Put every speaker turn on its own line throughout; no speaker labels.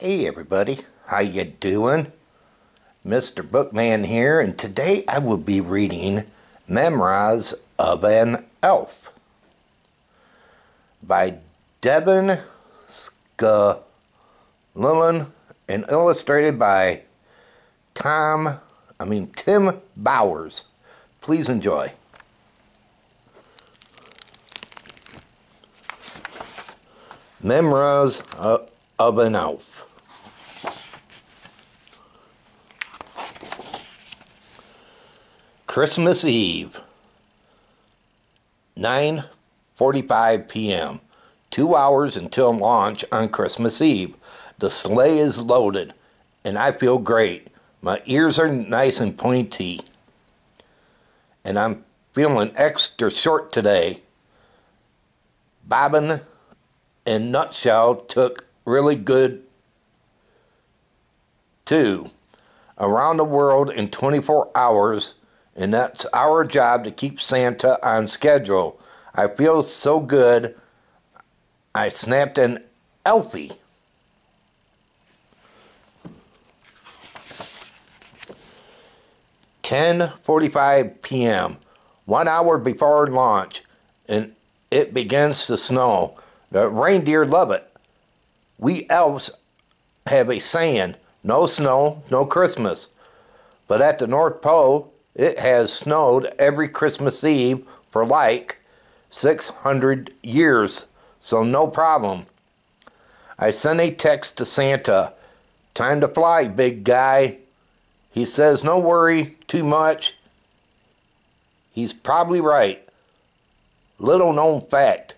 Hey everybody, how you doing? Mr.Bookman here, and today I will be reading Memoirs of an Elf by Devin, Scillian, and illustrated by Tim Bowers. Please enjoy. Memoirs of an Elf. Christmas Eve, 9:45 p.m. 2 hours until launch on Christmas Eve. The sleigh is loaded, and I feel great. My ears are nice and pointy, and I'm feeling extra short today. Bobbin and Nutshell took really good, too. Around the world in 24 hours, and that's our job to keep Santa on schedule. I feel so good, I snapped an Elfie. "10:45 p.m. 1 hour before launch, and it begins to snow. The reindeer love it. We elves have a saying, no snow, no Christmas. But at the North Pole, it has snowed every Christmas Eve for like 600 years, so no problem. I sent a text to Santa. Time to fly, big guy. He says no worry too much. He's probably right. Little known fact,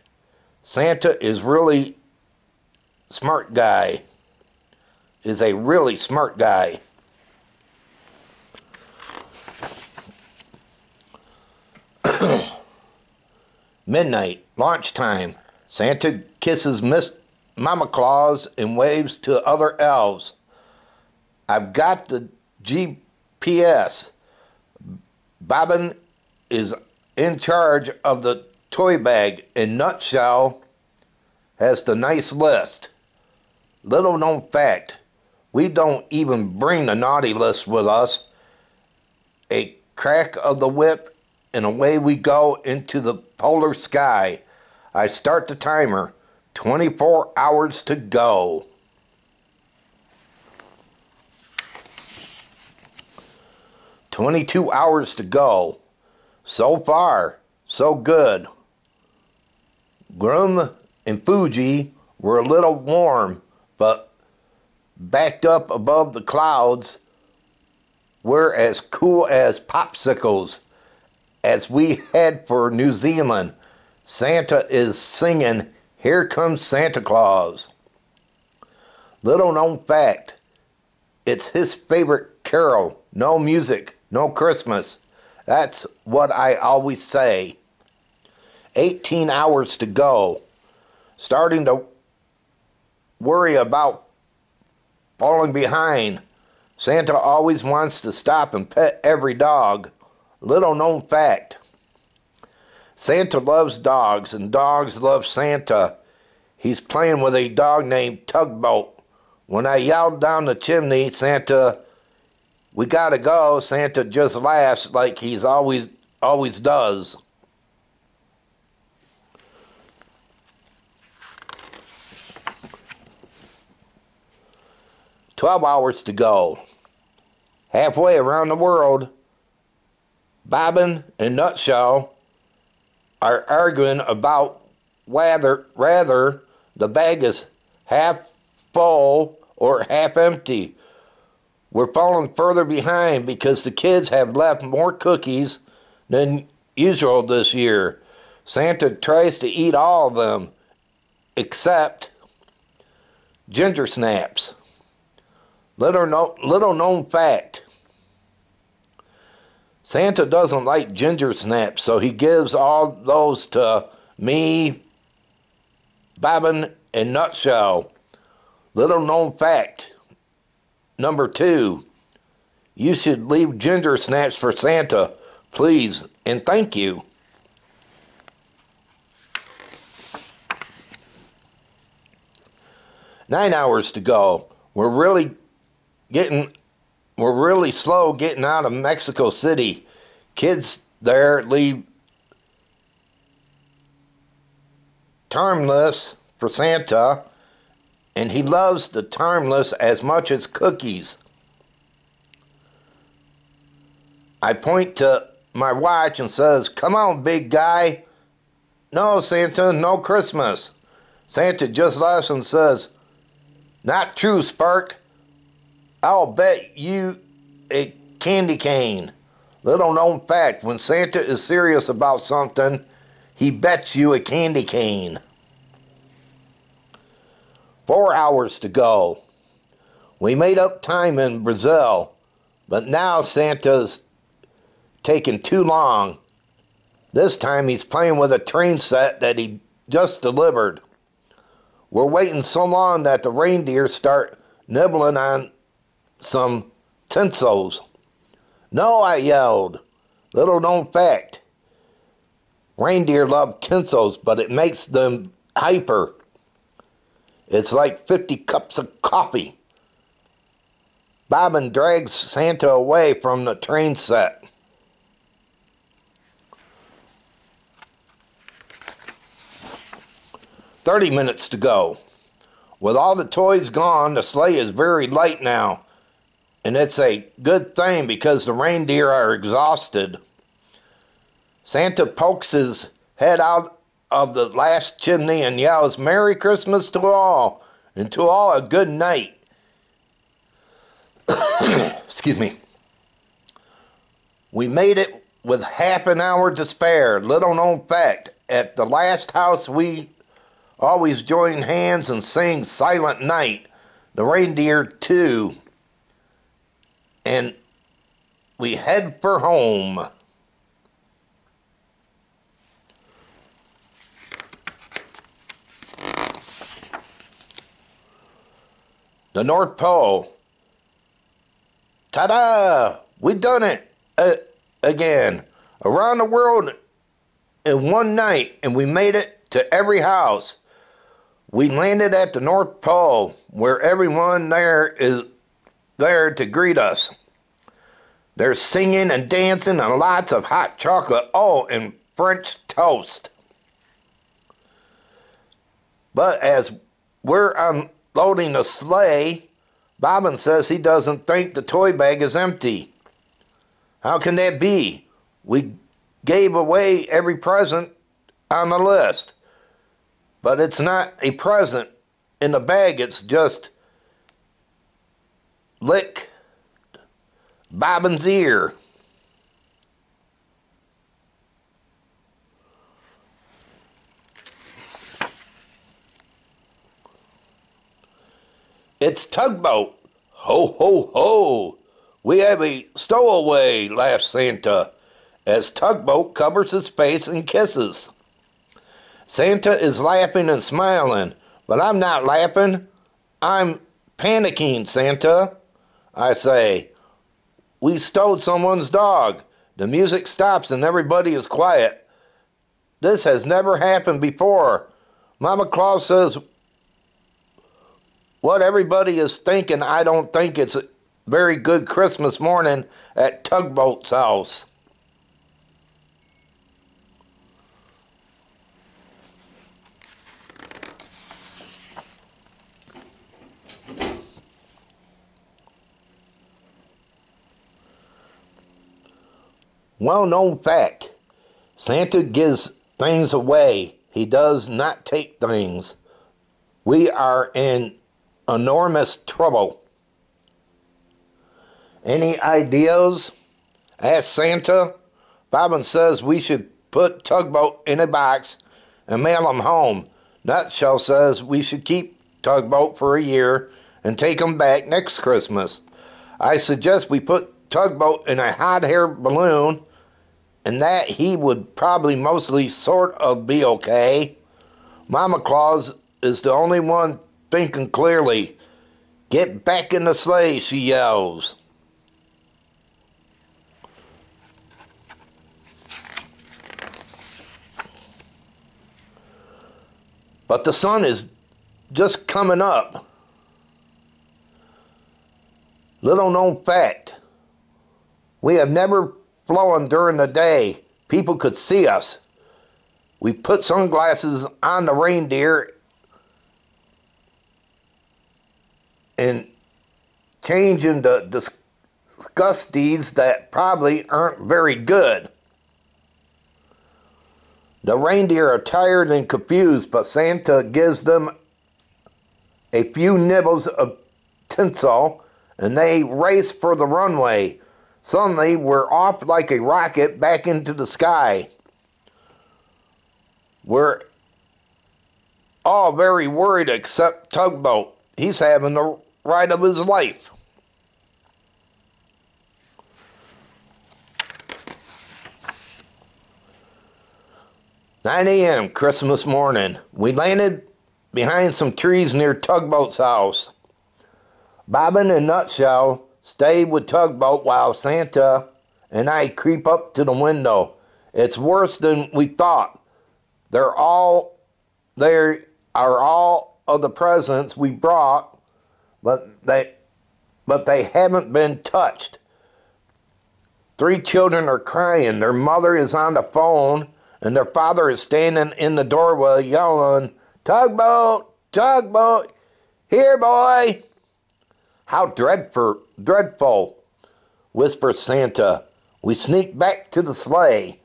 Santa is really smart guy. Is a really smart guy. Midnight, launch time. Santa kisses Miss Mama Claus and waves to other elves. I've got the GPS. Bobbin is in charge of the toy bag, and Nutshell has the nice list. Little known fact, we don't even bring the naughty list with us. A crack of the whip, and away we go into the polar sky. I start the timer. 24 hours to go. "22 hours to go. So far, so good. Grum and Fuji were a little warm, but backed up above the clouds, we're as cool as popsicles as we head for New Zealand. Santa is singing, Here Comes Santa Claus. Little known fact, it's his favorite carol. No music, no Christmas. That's what I always say. 18 hours to go. Starting to worry about falling behind. Santa always wants to stop and pet every dog. Little known fact, Santa loves dogs and dogs love Santa. He's playing with a dog named Tugboat. When I yelled down the chimney, Santa, we gotta go, Santa just laughs like he's always does. "12 hours to go. Halfway around the world, Bobbin and Nutshell are arguing about whether the bag is half full or half empty. We're falling further behind because the kids have left more cookies than usual this year. Santa tries to eat all of them, except ginger snaps. Little known fact, Santa doesn't like ginger snaps, so he gives all those to me, Bobbin, and Nutshell. Little known fact, number 2, you should leave ginger snaps for Santa, please, and thank you. 9 hours to go. We're really getting, we're really slow getting out of Mexico City. Kids there leave term lists for Santa, and he loves the term list as much as cookies. I point to my watch and says, "Come on, big guy." "No, Santa, no Christmas." Santa just laughs and says, "Not true, Spark. I'll bet you a candy cane." Little known fact, when Santa is serious about something, he bets you a candy cane. 4 hours to go. We made up time in Brazil, but now Santa's taking too long. This time he's playing with a train set that he just delivered. We're waiting so long that the reindeer start nibbling on some tinsels. "No," I yelled. Little known fact, reindeer love tinsels, but it makes them hyper. It's like 50 cups of coffee. Bobbin drags Santa away from the train set. "30 minutes to go. With all the toys gone, the sleigh is very light now, and it's a good thing because the reindeer are exhausted." Santa pokes his head out of the last chimney and yells, "Merry Christmas to all, and to all a good night." Excuse me. We made it with half an hour to spare. Little known fact, at the last house we always join hands and sing Silent Night, the reindeer too, and we head for home. The North Pole. Ta-da! We done it again. Around the world in one night, and we made it to every house. We landed at the North Pole, where everyone there is there to greet us. There's singing and dancing and lots of hot chocolate. Oh, and French toast. But as we're unloading the sleigh, Bobbin says he doesn't think the toy bag is empty. How can that be? We gave away every present on the list. But it's not a present in the bag, it's just lick Bobbin's ear. "It's Tugboat. Ho, ho, ho. We have a stowaway," laughs Santa, as Tugboat covers his face and kisses. Santa is laughing and smiling, but I'm not laughing. I'm panicking, Santa. I say, "We stole someone's dog." The music stops and everybody is quiet. This has never happened before. Mama Claus says what everybody is thinking. I don't think it's a very good Christmas morning at Tugboat's house. Well-known fact, Santa gives things away. He does not take things. We are in enormous trouble. Any ideas? Asked Santa. Bobbin says we should put Tugboat in a box and mail him home. Nutshell says we should keep Tugboat for a year and take him back next Christmas. I suggest we put Tugboat in a hot air balloon, and that he would probably mostly sort of be okay. Mama Claus is the only one thinking clearly. "Get back in the sleigh," she yells. But the sun is just coming up. Little known fact, we have never flown during the day. People could see us. We put sunglasses on the reindeer and change into discuss deeds that probably aren't very good. The reindeer are tired and confused, but Santa gives them a few nibbles of tinsel and they race for the runway. Suddenly, we're off like a rocket back into the sky. We're all very worried except Tugboat. He's having the ride of his life. "9 a.m. Christmas morning. We landed behind some trees near Tugboat's house. Bobbin and Nutshell stayed with Tugboat while Santa and I creep up to the window. It's worse than we thought. There are all of the presents we brought, but they haven't been touched. 3 children are crying. Their mother is on the phone, and their father is standing in the doorway yelling, 'Tugboat! Tugboat! Here, boy!' 'How dreadful,' whispers Santa. We sneak back to the sleigh.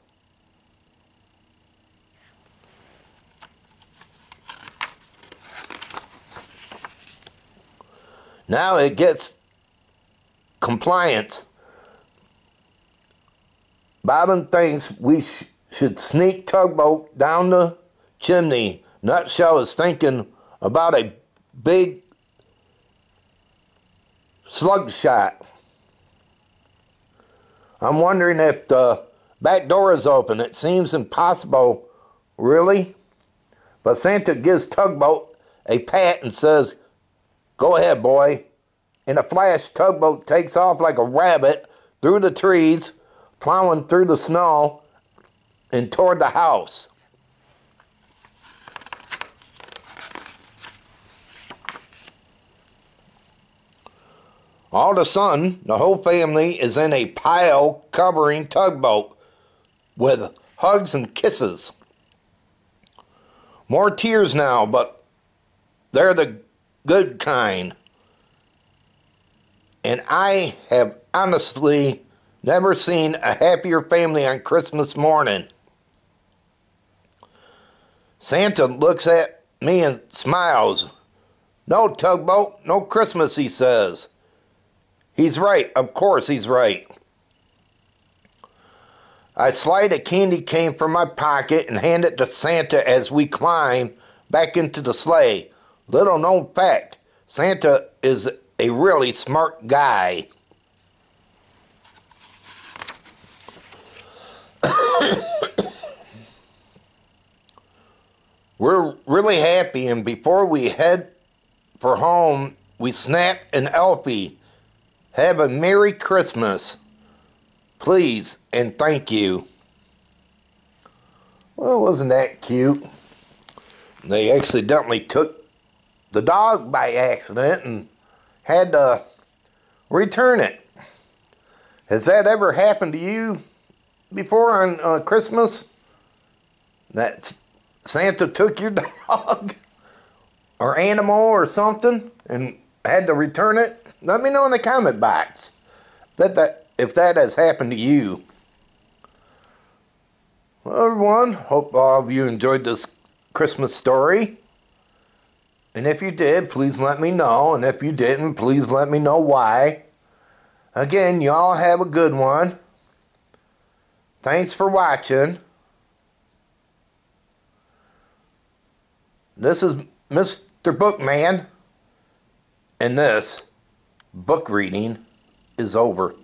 Now it gets compliance. Bobbin thinks we should sneak Tugboat down the chimney. Nutshell is thinking about a big slug shot. I'm wondering if the back door is open. It seems impossible, really. But Santa gives Tugboat a pat and says, 'Go ahead, boy.' In a flash, Tugboat takes off like a rabbit through the trees, plowing through the snow and toward the house. All of a sudden, the whole family is in a pile covering Tugboat with hugs and kisses. More tears now, but they're the good kind. And I have honestly never seen a happier family on Christmas morning. Santa looks at me and smiles. 'No, Tugboat, no Christmas,' he says. He's right, of course he's right. I slide a candy cane from my pocket and hand it to Santa as we climb back into the sleigh. Little known fact, Santa is a really smart guy. We're really happy, and before we head for home, we snap an Elfie. Have a Merry Christmas, please, and thank you. Well, wasn't that cute? They accidentally took the dog by accident and had to return it. Has that ever happened to you before on Christmas? That Santa took your dog or animal or something and had to return it? Let me know in the comment box if that has happened to you. Well, everyone, hope all of you enjoyed this Christmas story. And if you did, please let me know. And if you didn't, please let me know why. Again, y'all have a good one. Thanks for watching. This is Mr. Bookman, and this book reading is over.